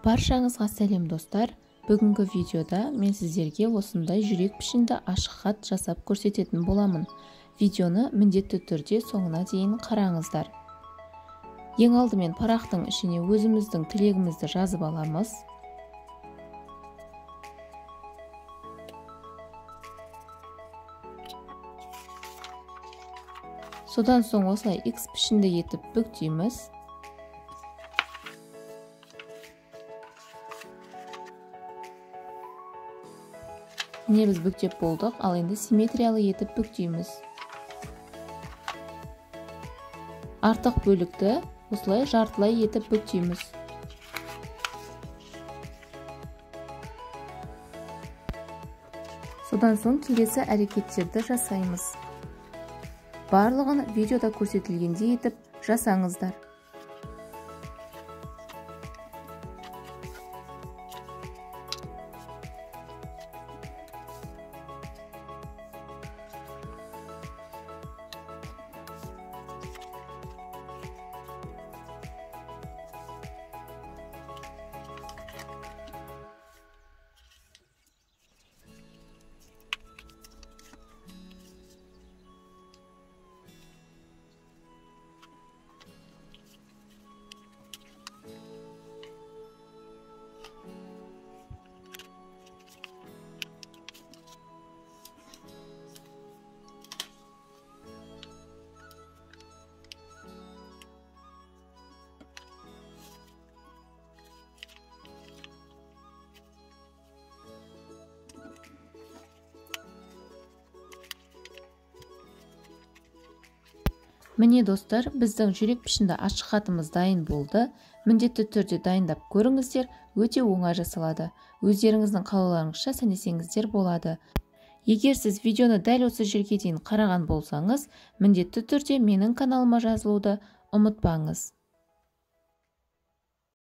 Баршаңызға сәлем достар. Бүгінгі видеода мен сіздерге осындай жүрек пішінді ашық хат жасап көрсететін боламын. Видеоны міндетті түрде соңына дейін қараңыздар. Ең алдымен парақтың ішіне өзіміздің тілегімізді жазып аламыз. Содан соң осылай X пішінді етіп бүктейміз. Міне біз бүктеп болдық, ал енді симметриялы етіп бүктейміз. Артық бөлікті осылай жартылай етіп бүктейміз. Содан соң келесі әрекеттерді жасаймыз. Барлығын видеода көрсетілгендей етіп жасаңыздар. Міне достар, біздің жүрек пішінді ашық хатымыз дайын болды. Міндетті түрде дайындап көріңіздер, өте оңай жасалады. Өздеріңіздің қалауларыңызша сәндесеңіздер болады. Егер сіз видеоны дәл осы жерге дейін қараған болсаңыз, міндетті түрде менің каналыма жазылуды ұмытпаңыз.